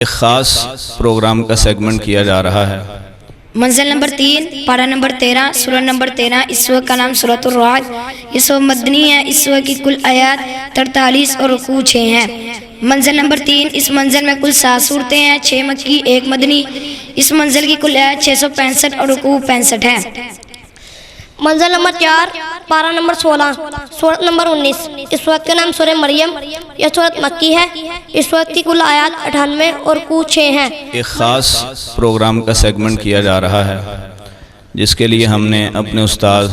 ایک خاص پروگرام کا سیگمنٹ کیا جا رہا ہے۔ منزل نمبر 3 پارہ نمبر 13 سورہ نمبر 13۔ اس سورہ کا نام سورۃ الرعد۔ یہ سورہ مدنی ہے۔ اس سورہ کی کل آیات 43 اور رکوع 6 ہیں۔ منزل نمبر 3، اس منزل میں کل 7 صورتیں ہیں، 6 مکی 1 مدنی۔ اس منزل کی کل آیات 665 اور رکوع 65 ہے۔ منزل نمبر 4 پارہ نمبر 16 سورت نمبر 19۔ اس سورت کا نام سورہ مریم۔ یہ سورت مکی ہے۔ اس سورت کی کل آیات 98 اور رکوع 6 ہیں۔ ایک خاص پروگرام کا سیگمنٹ کیا جا رہا ہے جس کے لیے ہم نے اپنے استاد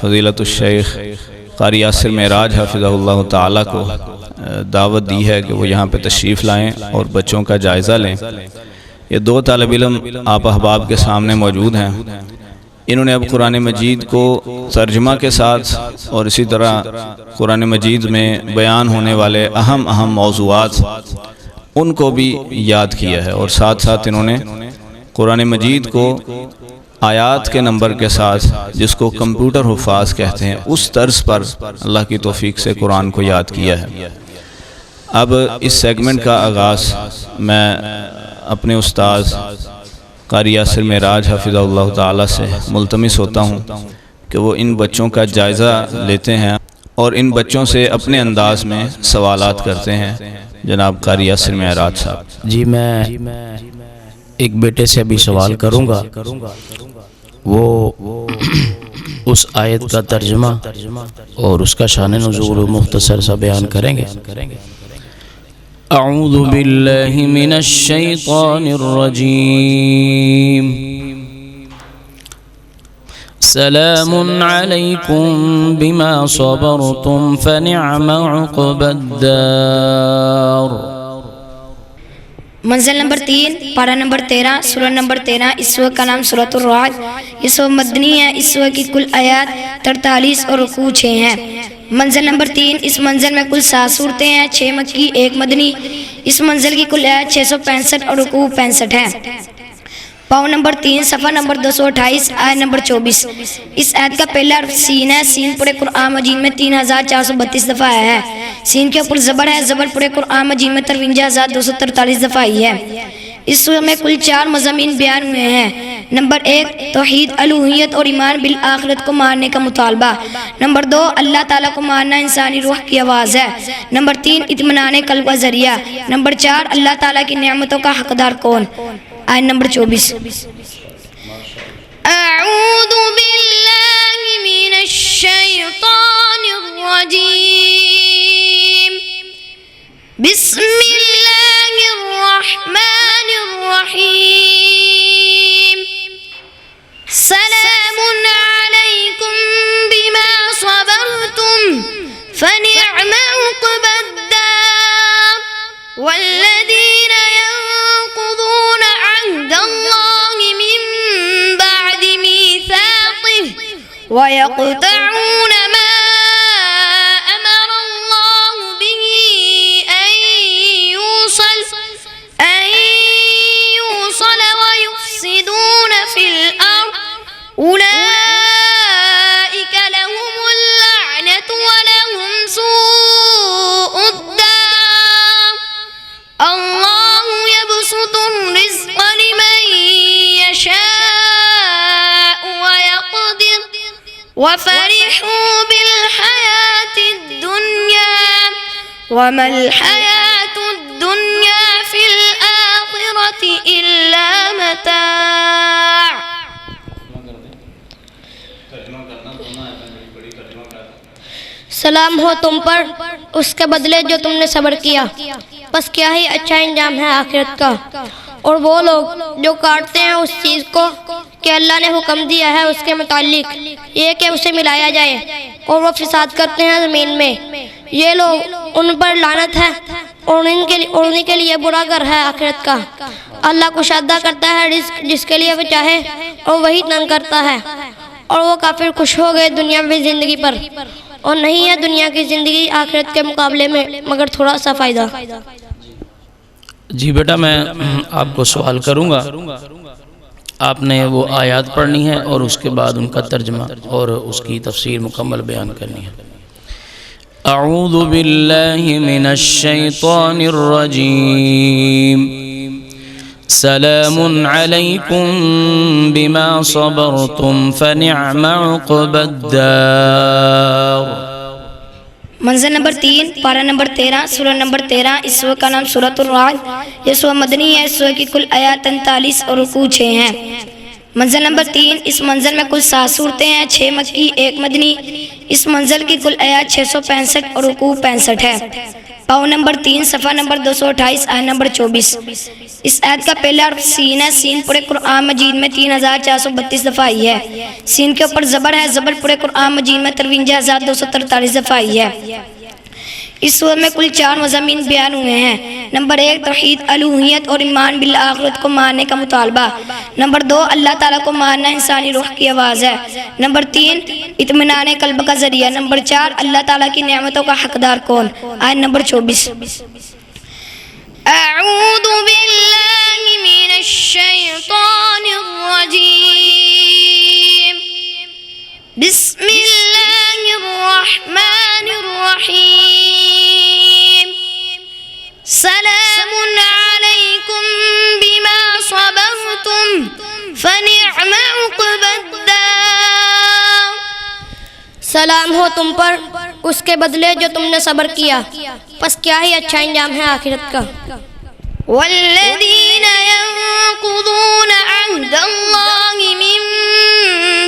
فضیلت الشیخ قاری یاسر معراج حفظہ اللہ تعالیٰ کو دعوت دی ہے کہ وہ یہاں پہ تشریف لائیں اور بچوں کا جائزہ لیں۔ یہ 2 طالب علم آپ احباب کے سامنے موجود ہیں۔ انہوں نے اب قرآن مجید کو ترجمہ کے ساتھ اور اسی طرح قرآن مجید میں بیان ہونے والے اہم موضوعات ان کو بھی یاد کیا ہے، اور ساتھ ساتھ انہوں نے قرآن مجید کو آیات کے نمبر کے ساتھ، جس کو کمپیوٹر حفاظ کہتے ہیں، اس طرز پر اللہ کی توفیق سے قرآن کو یاد کیا ہے۔ اب اس سیگمنٹ کا آغاز میں اپنے استاد قاری یاسر معراج حفظہ اللہ تعالیٰ سے ملتمس ہوتا ہوں کہ وہ ان بچوں کا جائزہ لیتے ہیں اور ان بچوں سے اپنے انداز میں سوالات کرتے ہیں۔ جناب قاری یاسر معراج صاحب۔ جی میں ایک بیٹے سے ابھی سوال کروں گا، وہ اس آیت کا ترجمہ اور اس کا شان نزول مختصر سا بیان کریں گے۔ اعوذ باللہ من الشیطان الرجیم۔ سلام علیکم بما صبرتم فنعم عقبى الدار۔ منزل نمبر 3 پارہ نمبر 13 سورہ نمبر 13۔ اس سورہ کا نام سورۃ الرعد۔ یہ سورہ مدنی ہے۔ اس سورہ کی کل آیات 43 اور رکوع 6 ہیں۔ منزل نمبر 3، اس منزل میں کل 7 صورتیں ہیں، 6 مکی 1 مدنی۔ اس منزل کی کل آیات 665 اور رکوع 65 ہے۔ پاؤں نمبر 3 صفحہ نمبر 228 آیت نمبر 24۔ اس آیت کا پہلا حرف سین ہے۔ سین پورے قرآن مجید میں 3432 دفعہ آیا ہے۔ سین کے اوپر زبر ہے۔ زبر پورے قرآن مجید میں 53243 دفعہ آئی ہے۔ اس سورہ میں کل 4 مضامین بیان ہوئے ہیں۔ نمبر 1 توحید الوہیت اور ایمان بالآخرت کو ماننے کا مطالبہ۔ نمبر 2 اللہ تعالیٰ کو ماننا انسانی روح کی آواز ہے۔ نمبر 3 اطمینان قلب کا ذریعہ۔ نمبر 4 اللہ تعالیٰ کی نعمتوں کا حقدار کون۔ آیت نمبر 24۔ اعوذ باللہ من الشیطان الرجیم۔ بسم اللہ الرحمن الرحیم۔ سلام علیکم بما صبرتم فنعم عقبى الدار والذین ينقضون عهد اللہ من بعد میثاقه ويقطعون ما امر اللہ به ان يوصل ويفسدون في الارض اولئک لهم اللعنة ولهم سوء الدار اللہ يبسط الرزق لمن يشاء ويقدر وفرحوا بالحياة الدنيا وما الحياة الدنيا في الآخرة إلا متاع۔ سلام ہو تم پر اس کے بدلے جو تم نے صبر کیا، بس کیا ہی اچھا انجام ہے آخرت کا۔ اور وہ لوگ جو کاٹتے ہیں اس چیز کو کہ اللہ نے حکم دیا ہے اس کے متعلق، یہ کہ اسے ملایا جائے، اور وہ فساد کرتے ہیں زمین میں، یہ لوگ ان پر لعنت ہے اور ان کے لیے برا گھر ہے آخرت کا۔ اللہ کشادہ کرتا ہے رزق جس کے لیے وہ چاہے اور وہی تنگ کرتا ہے، اور وہ کافر خوش ہو گئے دنیا میں زندگی پر، اور نہیں ہے دنیا کی زندگی آخرت کے مقابلے میں مگر تھوڑا سا فائدہ۔ جی بیٹا میں آپ کو سوال کروں گا، آپ نے وہ آیات پڑھنی ہے اور اس کے بعد ان کا ترجمہ اور اس کی تفسیر مکمل بیان کرنی ہے۔ اعوذ باللہ من الشیطان الرجیم سلام علیکم بما صبرتم فنعم عقب الدار۔ منزل نمبر 3، پارہ نمبر 13، سورہ نمبر 13، اس سورہ کا نام سورۃ الرعد، یہ سورہ مدنی ہے، اس سورہ کی کل آیات 43 اور رکوع 6 ہیں۔ منزل نمبر 3، اس منزل میں کل 7 صورتیں ہیں، 6 مکی 1 مدنی، اس منزل کی کل آیات 665 اور رکوع 65 ہے۔ پاؤں نمبر 3، صفحہ نمبر 228، آیت نمبر 24۔ اس آیت کا پہلا حرف سین ہے، سین پورے قرآن مجید میں 3432 دفعہ آئی ہے۔ سین کے اوپر زبر ہے، زبر پورے قرآن مجید میں 53243 دفعہ آئی ہے۔ اس سورہ میں کل 4 مضامین بیان ہوئے ہیں۔ نمبر 1، توحید الوہیت اور ایمان بالآخرت کو ماننے کا مطالبہ۔ نمبر 2، اللہ تعالیٰ کو ماننا انسانی روح کی آواز ہے۔ نمبر 3، اطمینان قلب کا ذریعہ۔ نمبر 4، اللہ تعالیٰ کی نعمتوں کا حقدار کون؟ آیت نمبر 24۔ اعوذ باللہ من الشیطان الرجیم، بسم اللہ الرحمن الرحیم، سلام علیکم بما صبرتم فنعم عقب الدار۔ سلام ہو تم پر اس کے بدلے جو تم نے صبر کیا، پس کیا ہی اچھا انجام ہے آخرت کا۔ والذین ينقضون عہد اللہ من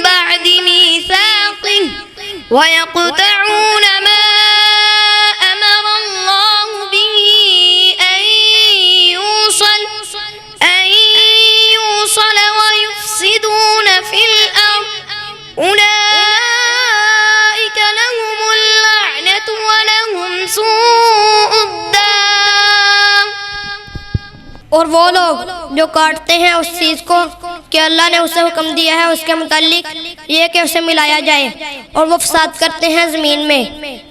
بعد میثاقہ ويقطعون ما امر اللہ به ان يوصل ويفسدون في الارض اولئک لهم اللعنۃ ولهم سوء الدار۔ اور وہ لوگ جو کاٹتے ہیں اس چیز کو کہ اللہ نے اسے حکم دیا ہے اس کے متعلق یہ کہ اسے ملایا جائے، اور وہ فساد کرتے ہیں زمین میں،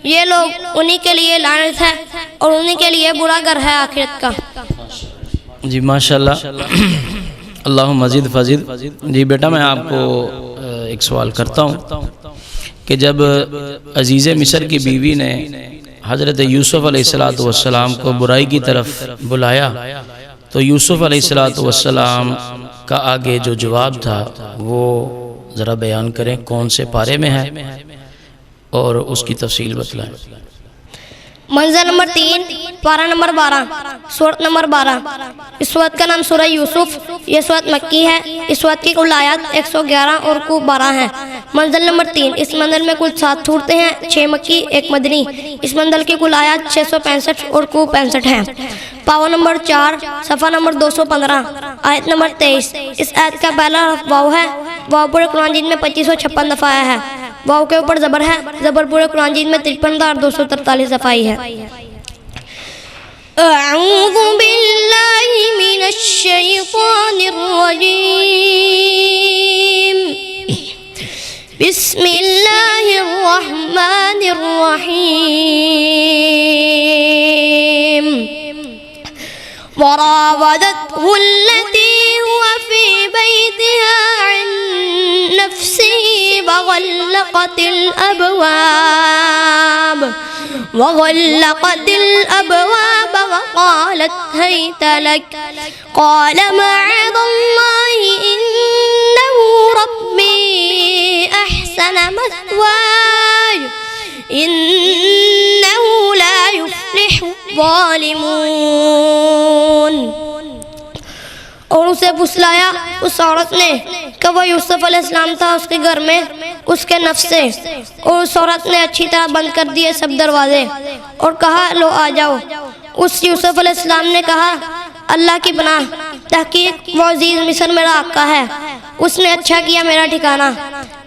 یہ لوگ انہی کے لیے لعنت ہے اور انہی کے لیے برا گھر ہے آخرت کا۔ جی ماشاءاللہ، اللہ مزید فضید۔ جی بیٹا میں آپ کو ایک سوال کرتا ہوں کہ جب عزیز مصر کی بیوی نے حضرت یوسف علیہ السلام کو برائی کی طرف بلایا تو یوسف علیہ السلام کا آگے جو جواب تھا وہ ذرا بیان کریں، کون سے پارے میں ہے اور اس کی تفصیل بتلائیں۔ منزل نمبر 3، پارہ نمبر 12، سورت نمبر 12۔ اس سورت کا نام سورہ یوسف، یہ سورت مکی ہے، اس سورت کی کل آیات 111 اور رکوع 12 ہیں۔ منزل نمبر 3، اس منزل میں کل 7 صورتیں ہیں، 6 مکی 1 مدنی، اس منزل کی کل آیات 665 اور رکوع 65 ہیں۔ پاؤں نمبر 4، صفحہ نمبر 215، آیت نمبر 23۔ اس آیت کا پہلا حرف واو ہے، واو پورے قرآن مجید میں 2556 دفعہ آیا ہے۔ واو کے اوپر زبر ہے، زبر پورے قرآن مجید میں 53243 دفعہ آئی ہے۔ اعوذ باللہ من الشیطان الرجیم، بسم اللہ الرحمن الرحیم۔ وراودته التي هو في بيتها عن نفسه وغلقت الأبواب وقالت هيت لك، قال معاذ الله إنه ربي أحسن مثواي إنه لا يفلح الظالمون۔ اور اسے پھسلایا اس عورت نے کہ وہ یوسف علیہ السلام تھا اس کے گھر میں اس کے نفس سے، اور اس عورت نے اچھی طرح بند کر دیے سب دروازے اور کہا لو آ جاؤ۔ اس یوسف علیہ السلام نے کہا اللہ کی پناہ، تحقیق وہ عزیز مصر میرا آقا ہے، اس نے اچھا کیا میرا ٹھکانہ،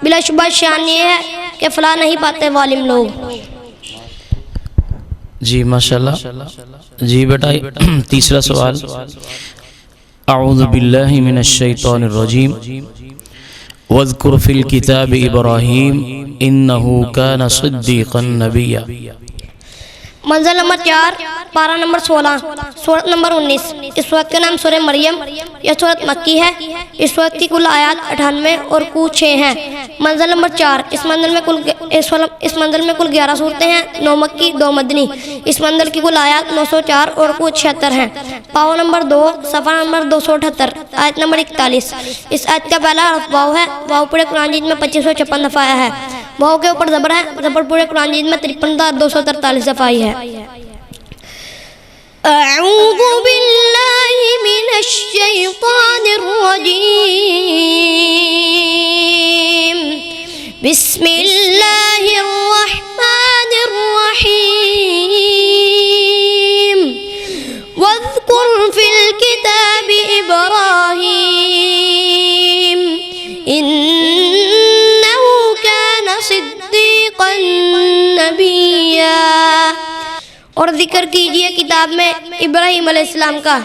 بلا شبہ شان یہ ہے کہ فلاح نہیں پاتے ظالم لوگ۔ جی ماشاءاللہ۔ جی بیٹا تیسرا سوال۔ اعوذ باللہ من الشیطان الرجیم، واذکر فی الکتاب ابراہیم انہ کان صدیقا نبیا۔ منزل نمبر 4، پارہ نمبر 16، سورت نمبر 19۔ اس سورت کا نام سورہ مریم، یہ سورت مکی ہے، اس سورت کی کل آیات 98 اور رکوع 6 ہیں۔ منزل نمبر 4، اس منزل میں کل 11 صورتیں ہیں، 9 مکی 2 مدنی۔ اس منزل کی کل آیات 904 اور رکوع 76 ہیں۔ پاؤ نمبر 2، صفحہ نمبر 278، آیت نمبر 41۔ اس آیت کا پہلا حرف واو ہے۔ واو پورے قرآن مجید میں 2556 دفعہ آیا ہے۔ واو کے اوپر زبر ہے۔ زبر پورے قرآن مجید میں 53,243 دفعہ آئی ہے۔ اعوذ باللہ من الشیطان الرجیم، بسم اللہ الرحمن الرحیم، واذکر فی الکتاب ابراہیم انہ کان صدیقا نبیا۔ اور ذکر کیجئے کتاب میں ابراہیم علیہ السلام کا،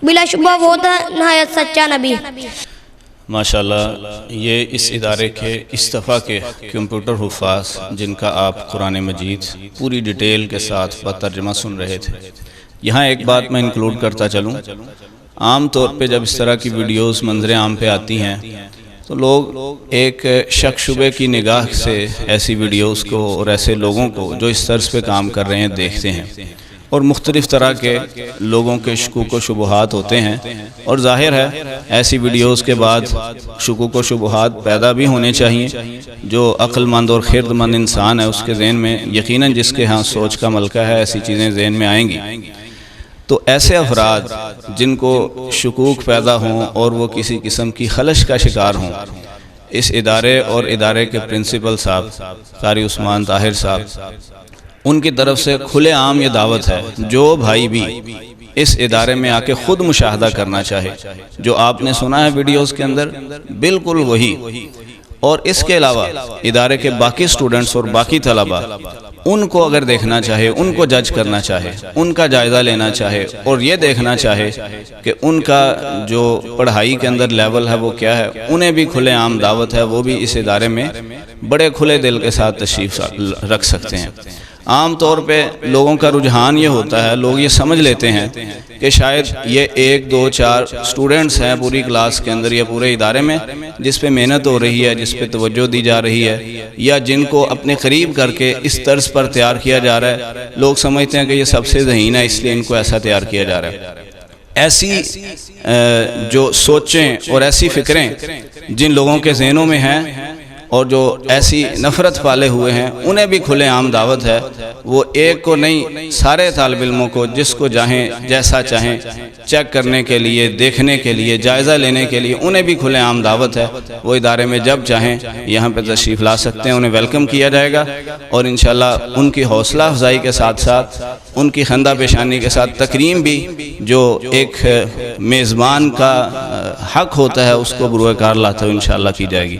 بلا شبہ وہ تھا نہایت سچا نبی۔ ماشاءاللہ، یہ اس ادارے کے استفا کے کمپیوٹر حفاظ جن کا آپ قرآن مجید پوری ڈیٹیل کے ساتھ ترجمہ سن رہے تھے، یہاں ایک بات میں انکلوڈ کرتا چلوں۔ عام طور پہ جب اس طرح کی ویڈیوز منظر عام پہ آتی ہیں تو لوگ ایک شک شبے کی نگاہ سے ایسی ویڈیوز کو اور ایسے لوگوں کو جو اس طرز پہ کام کر رہے ہیں دیکھتے ہیں، اور مختلف طرح کے لوگوں کے شکوک و شبہات ہوتے ہیں، اور ظاہر ہے ایسی ویڈیوز کے بعد شکوک و شبہات پیدا بھی ہونے چاہیے۔ جو عقل مند اور خرد مند انسان ہے اس کے ذہن میں یقیناً جس کے ہاں سوچ کا ملکہ ہے ایسی چیزیں ذہن میں آئیں گی۔ تو ایسے افراد جن کو شکوک پیدا ہوں اور وہ کسی قسم کی خلش کا شکار ہوں، اس ادارے اور ادارے کے پرنسپل صاحب قاری عثمان طاہر صاحب، ان کی طرف سے کھلے عام یہ دعوت ہے، جو بھائی بھی اس ادارے میں آ کے خود مشاہدہ کرنا چاہے، جو آپ نے سنا ہے ویڈیوز کے اندر بالکل وہی، اور اس کے علاوہ ادارے کے باقی سٹوڈنٹس اور باقی طلبہ ان کو اگر دیکھنا چاہے، ان کو جج کرنا چاہے، ان کا جائزہ لینا چاہے، اور یہ دیکھنا چاہے کہ ان کا جو پڑھائی کے اندر لیول ہے وہ کیا ہے، انہیں بھی کھلے عام دعوت ہے، وہ بھی اس ادارے میں بڑے کھلے دل کے ساتھ تشریف رکھ سکتے ہیں۔ عام طور پہ لوگوں کا رجحان یہ ہوتا ہے، لوگ یہ سمجھ لیتے ہیں کہ شاید یہ 1 2 4 سٹوڈنٹس ہیں پوری کلاس کے اندر یا پورے ادارے میں جس پہ محنت ہو رہی ہے، جس پہ توجہ دی جا رہی ہے، یا جن کو اپنے قریب کر کے اس طرز پر تیار کیا جا رہا ہے۔ لوگ سمجھتے ہیں کہ یہ سب سے ذہین ہے اس لیے ان کو ایسا تیار کیا جا رہا ہے۔ ایسی جو سوچیں اور ایسی فکریں جن لوگوں کے ذہنوں میں ہیں اور جو ایسی نفرت پالے ہوئے ہیں، انہیں بھی کھلے عام دعوت ہے، وہ ایک کو نہیں سارے طالب علموں کو جس کو چاہیں جیسا چاہیں چیک کرنے کے لیے، دیکھنے کے لیے، جائزہ لینے کے لیے انہیں بھی کھلے عام دعوت ہے۔ وہ ادارے میں جب چاہیں یہاں پہ تشریف لا سکتے ہیں، انہیں ویلکم کیا جائے گا، اور انشاءاللہ ان کی حوصلہ افزائی کے ساتھ ساتھ ان کی خندہ پیشانی کے ساتھ تکریم بھی جو ایک میزبان کا حق ہوتا ہے اس کو بروئے کار لاتے ہوئے انشاءاللہ کی جائے گی۔